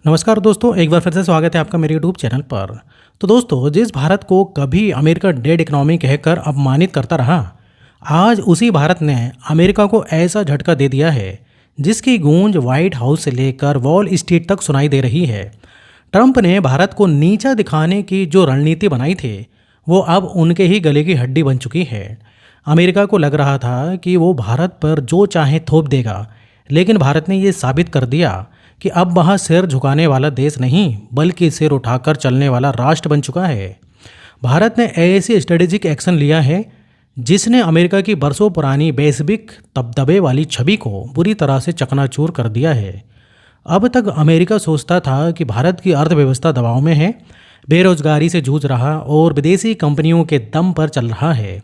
नमस्कार दोस्तों, एक बार फिर से स्वागत है आपका मेरे यूट्यूब चैनल पर। तो दोस्तों, जिस भारत को कभी अमेरिका डेड इकोनॉमी कहकर अपमानित करता रहा, आज उसी भारत ने अमेरिका को ऐसा झटका दे दिया है जिसकी गूंज व्हाइट हाउस से लेकर वॉल स्ट्रीट तक सुनाई दे रही है। ट्रंप ने भारत को नीचा दिखाने की जो रणनीति बनाई थी वो अब उनके ही गले की हड्डी बन चुकी है। अमेरिका को लग रहा था कि वो भारत पर जो चाहे थोप देगा, लेकिन भारत ने ये साबित कर दिया कि अब वह सिर झुकाने वाला देश नहीं बल्कि सिर उठाकर चलने वाला राष्ट्र बन चुका है। भारत ने ऐसी स्ट्रेटेजिक एक्शन लिया है जिसने अमेरिका की बरसों पुरानी वैश्विक दबदबे वाली छवि को बुरी तरह से चकनाचूर कर दिया है। अब तक अमेरिका सोचता था कि भारत की अर्थव्यवस्था दबाव में है, बेरोजगारी से जूझ रहा और विदेशी कंपनियों के दम पर चल रहा है।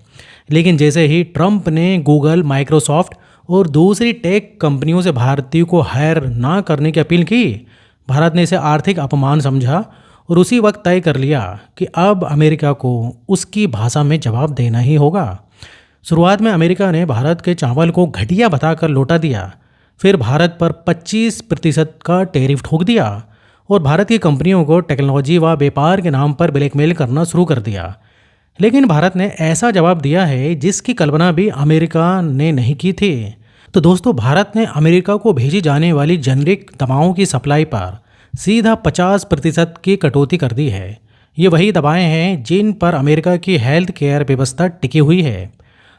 लेकिन जैसे ही ट्रंप ने गूगल, माइक्रोसॉफ्ट और दूसरी टेक कंपनियों से भारतीयों को हायर ना करने की अपील की, भारत ने इसे आर्थिक अपमान समझा और उसी वक्त तय कर लिया कि अब अमेरिका को उसकी भाषा में जवाब देना ही होगा। शुरुआत में अमेरिका ने भारत के चावल को घटिया बताकर लौटा दिया, फिर भारत पर 25% का टैरिफ ठोक दिया और भारत की कंपनियों को टेक्नोलॉजी व व्यापार के नाम पर ब्लैकमेल करना शुरू कर दिया। लेकिन भारत ने ऐसा जवाब दिया है जिसकी कल्पना भी अमेरिका ने नहीं की थी। तो दोस्तों, भारत ने अमेरिका को भेजी जाने वाली जेनरिक दवाओं की सप्लाई पर सीधा 50% की कटौती कर दी है। ये वही दवाएं हैं जिन पर अमेरिका की हेल्थ केयर व्यवस्था टिकी हुई है।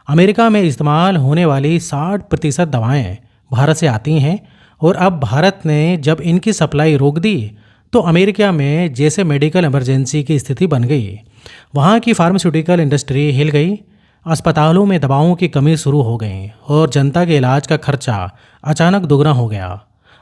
अमेरिका में इस्तेमाल होने वाली 60% दवाएं भारत से आती हैं और अब भारत ने जब इनकी सप्लाई रोक दी तो अमेरिका में जैसे मेडिकल इमरजेंसी की स्थिति बन गई। वहाँ की फार्मास्यूटिकल इंडस्ट्री हिल गई, अस्पतालों में दवाओं की कमी शुरू हो गई और जनता के इलाज का खर्चा अचानक दोगुना हो गया।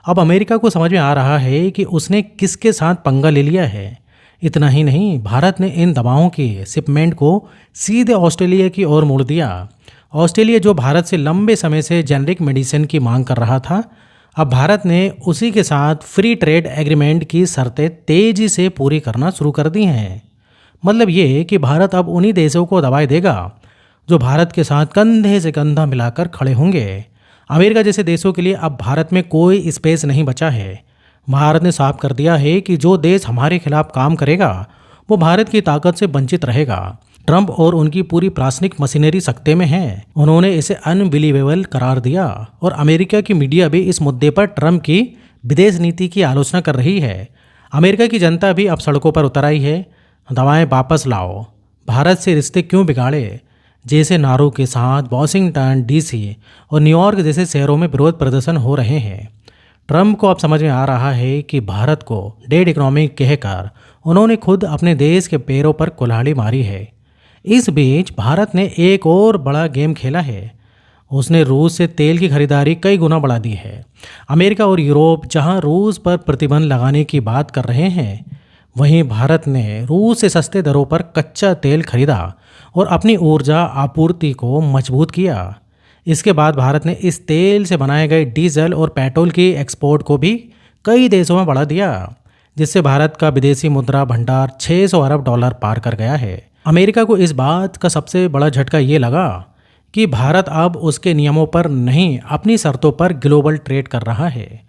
अब अमेरिका को समझ में आ रहा है कि उसने किसके साथ पंगा ले लिया है। इतना ही नहीं, भारत ने इन दवाओं की शिपमेंट को सीधे ऑस्ट्रेलिया की ओर मोड़ दिया। ऑस्ट्रेलिया जो भारत से लंबे समय से जेनरिक मेडिसिन की मांग कर रहा था, अब भारत ने उसी के साथ फ्री ट्रेड एग्रीमेंट की शर्तें तेजी से पूरी करना शुरू कर दी हैं। मतलब ये कि भारत अब उन्हीं देशों को दवाएं देगा जो भारत के साथ कंधे से कंधा मिलाकर खड़े होंगे। अमेरिका जैसे देशों के लिए अब भारत में कोई स्पेस नहीं बचा है। भारत ने साफ कर दिया है कि जो देश हमारे खिलाफ काम करेगा वो भारत की ताकत से वंचित रहेगा। ट्रंप और उनकी पूरी प्रशासनिक मशीनरी सख्ते में है। उन्होंने इसे अनबिलीवेबल करार दिया और अमेरिका की मीडिया भी इस मुद्दे पर ट्रंप की विदेश नीति की आलोचना कर रही है। अमेरिका की जनता भी अब सड़कों पर उतर आई है। दवाएं वापस लाओ, भारत से रिश्ते क्यों बिगाड़े जैसे नारों के साथ वॉशिंगटन डीसी और न्यूयॉर्क जैसे शहरों में विरोध प्रदर्शन हो रहे हैं। ट्रंप को अब समझ में आ रहा है कि भारत को डेड इकोनॉमी कहकर उन्होंने खुद अपने देश के पैरों पर कुल्हाड़ी मारी है। इस बीच भारत ने एक और बड़ा गेम खेला है। उसने रूस से तेल की खरीदारी कई गुना बढ़ा दी है। अमेरिका और यूरोप जहां रूस पर प्रतिबंध लगाने की बात कर रहे हैं, वहीं भारत ने रूस से सस्ते दरों पर कच्चा तेल खरीदा और अपनी ऊर्जा आपूर्ति को मजबूत किया। इसके बाद भारत ने इस तेल से बनाए गए डीजल और पेट्रोल की एक्सपोर्ट को भी कई देशों में बढ़ा दिया, जिससे भारत का विदेशी मुद्रा भंडार 600 अरब डॉलर पार कर गया है। अमेरिका को इस बात का सबसे बड़ा झटका ये लगा कि भारत अब उसके नियमों पर नहीं, अपनी शर्तों पर ग्लोबल ट्रेड कर रहा है।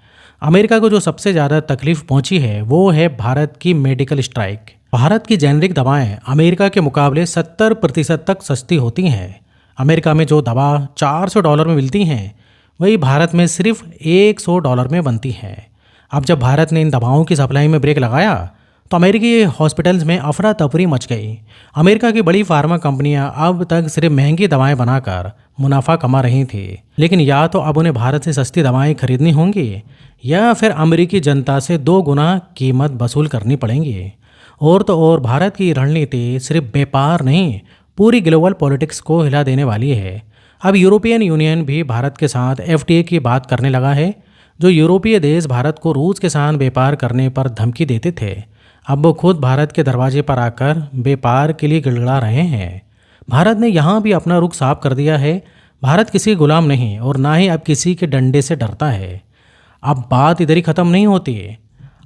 अमेरिका को जो सबसे ज़्यादा तकलीफ पहुंची है वो है भारत की मेडिकल स्ट्राइक। भारत की जेनरिक दवाएं अमेरिका के मुकाबले 70% तक सस्ती होती हैं। अमेरिका में जो दवा $400 में मिलती हैं, वही भारत में सिर्फ $100 में बनती हैं। अब जब भारत ने इन दवाओं की सप्लाई में ब्रेक लगाया तो अमेरिकी हॉस्पिटल्स में अफरा तफरी मच गई। अमेरिका की बड़ी फार्मा कंपनियां अब तक सिर्फ महंगी दवाएं बनाकर मुनाफा कमा रही थी, लेकिन या तो अब उन्हें भारत से सस्ती दवाएं खरीदनी होंगी या फिर अमेरिकी जनता से 2 गुना कीमत वसूल करनी पड़ेंगी। और तो और भारत की रणनीति सिर्फ व्यापार नहीं, पूरी ग्लोबल पॉलिटिक्स को हिला देने वाली है। अब यूरोपियन यूनियन भी भारत के साथ FTA की बात करने लगा है। जो यूरोपीय देश भारत को रूस के साथ व्यापार करने पर धमकी देते थे, अब वो खुद भारत के दरवाजे पर आकर व्यापार के लिए गिड़गिड़ा रहे हैं। भारत ने यहाँ भी अपना रुख साफ कर दिया है। भारत किसी गुलाम नहीं और ना ही अब किसी के डंडे से डरता है। अब बात इधर ही ख़त्म नहीं होती।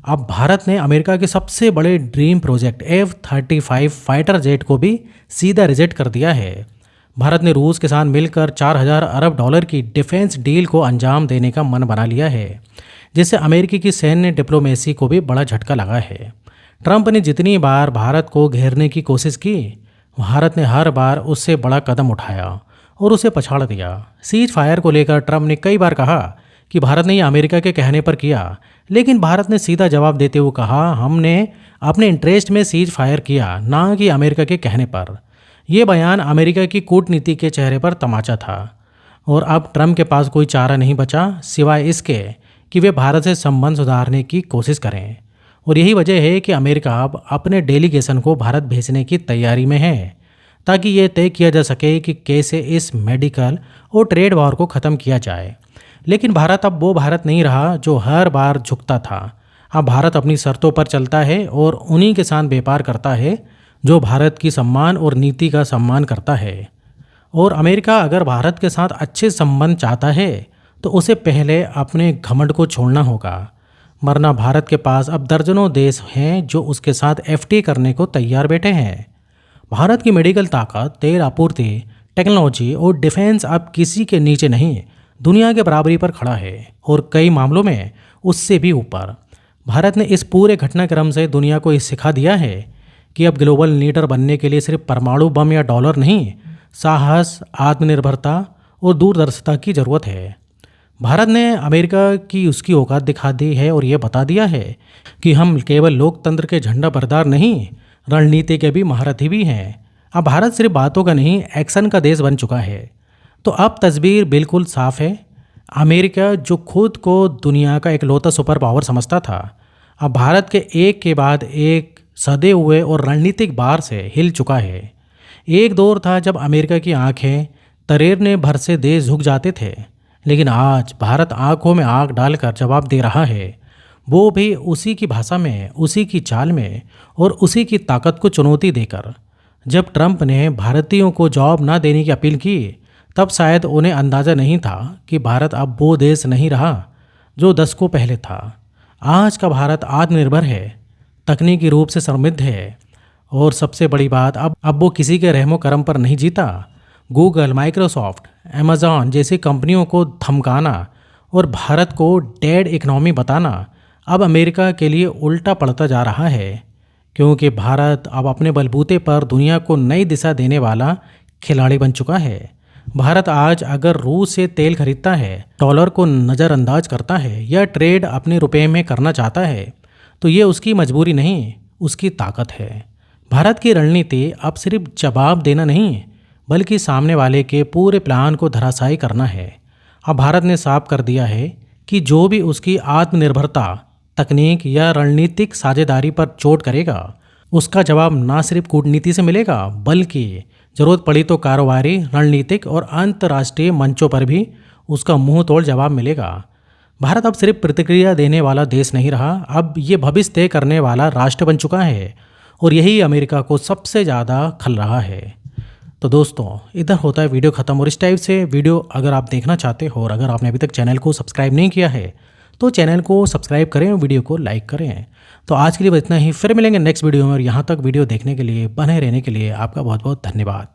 अब भारत ने अमेरिका के सबसे बड़े dream project F-35 fighter jet को भी सीधा रिजेक्ट कर दिया है। भारत ने रूस के साथ मिलकर 4000 अरब डॉलर की डिफेंस डील को अंजाम देने का मन बना लिया है। जिससे अमेरिकी की सैन्य डिप्लोमेसी को भी बड़ा झटका लगा है। ट्रंप ने जितनी बार भारत को घेरने की कोशिश की, भारत ने हर बार उससे बड़ा कदम उठाया और उसे पछाड़ दिया। सीज फायर को लेकर ट्रंप ने कई बार कहा कि भारत ने ये अमेरिका के कहने पर किया, लेकिन भारत ने सीधा जवाब देते हुए कहा, हमने अपने इंटरेस्ट में सीज फायर किया, ना कि अमेरिका के कहने पर। यह बयान अमेरिका की कूटनीति के चेहरे पर तमाचा था और अब ट्रंप के पास कोई चारा नहीं बचा सिवाय इसके कि वे भारत से संबंध सुधारने की कोशिश करें। और यही वजह है कि अमेरिका अब अपने डेलीगेशन को भारत भेजने की तैयारी में है, ताकि ये तय किया जा सके कि कैसे इस मेडिकल और ट्रेड वॉर को ख़त्म किया जाए। लेकिन भारत अब वो भारत नहीं रहा जो हर बार झुकता था। अब भारत अपनी शर्तों पर चलता है और उन्हीं के साथ व्यापार करता है जो भारत की सम्मान और नीति का सम्मान करता है। और अमेरिका अगर भारत के साथ अच्छे संबंध चाहता है तो उसे पहले अपने घमंड को छोड़ना होगा, वरना भारत के पास अब दर्जनों देश हैं जो उसके साथ एफटीए करने को तैयार बैठे हैं। भारत की मेडिकल ताकत, तेल आपूर्ति, टेक्नोलॉजी और डिफेंस अब किसी के नीचे नहीं, दुनिया के बराबरी पर खड़ा है और कई मामलों में उससे भी ऊपर। भारत ने इस पूरे घटनाक्रम से दुनिया को ये सिखा दिया है कि अब ग्लोबल लीडर बनने के लिए सिर्फ परमाणु बम या डॉलर नहीं, साहस, आत्मनिर्भरता और दूरदर्शिता की ज़रूरत है। भारत ने अमेरिका की उसकी औकात दिखा दी है और ये बता दिया है कि हम केवल लोकतंत्र के झंडा बरदार नहीं, रणनीति के भी महारथी भी हैं। अब भारत सिर्फ बातों का नहीं, एक्शन का देश बन चुका है। तो अब तस्वीर बिल्कुल साफ है। अमेरिका जो खुद को दुनिया का इकलौता सुपर पावर समझता था, अब भारत के एक के बाद एक सधे हुए और रणनीतिक बार से हिल चुका है। एक दौर था जब अमेरिका की आंखें तरेरने भर से देश झुक जाते थे, लेकिन आज भारत आंखों में आंख डालकर जवाब दे रहा है, वो भी उसी की भाषा में, उसी की चाल में और उसी की ताकत को चुनौती देकर। जब ट्रंप ने भारतीयों को जॉब ना देने की अपील की, तब शायद उन्हें अंदाज़ा नहीं था कि भारत अब वो देश नहीं रहा जो दशकों पहले था। आज का भारत आत्मनिर्भर है, तकनीकी रूप से समृद्ध है और सबसे बड़ी बात, अब वो किसी के रहमो करम पर नहीं जीता। गूगल, माइक्रोसॉफ्ट, अमेज़ॉन जैसी कंपनियों को धमकाना और भारत को डेड इकनॉमी बताना अब अमेरिका के लिए उल्टा पड़ता जा रहा है, क्योंकि भारत अब अपने बलबूते पर दुनिया को नई दिशा देने वाला खिलाड़ी बन चुका है। भारत आज अगर रूस से तेल खरीदता है, डॉलर को नज़रअंदाज करता है या ट्रेड अपने रुपए में करना चाहता है, तो ये उसकी मजबूरी नहीं, उसकी ताकत है। भारत की रणनीति अब सिर्फ जवाब देना नहीं, बल्कि सामने वाले के पूरे प्लान को धराशायी करना है। अब भारत ने साफ कर दिया है कि जो भी उसकी आत्मनिर्भरता, तकनीक या रणनीतिक साझेदारी पर चोट करेगा, उसका जवाब ना सिर्फ कूटनीति से मिलेगा, बल्कि जरूरत पड़ी तो कारोबारी, रणनीतिक और अंतर्राष्ट्रीय मंचों पर भी उसका मुंह तोड़ जवाब मिलेगा। भारत अब सिर्फ प्रतिक्रिया देने वाला देश नहीं रहा, अब ये भविष्य तय करने वाला राष्ट्र बन चुका है और यही अमेरिका को सबसे ज़्यादा खल रहा है। तो दोस्तों, इधर होता है वीडियो ख़त्म। और इस टाइप से वीडियो अगर आप देखना चाहते हो और अगर आपने अभी तक चैनल को सब्सक्राइब नहीं किया है तो चैनल को सब्सक्राइब करें और वीडियो को लाइक करें। तो आज के लिए बस इतना ही, फिर मिलेंगे नेक्स्ट वीडियो में। और यहाँ तक वीडियो देखने के लिए, बने रहने के लिए आपका बहुत बहुत धन्यवाद।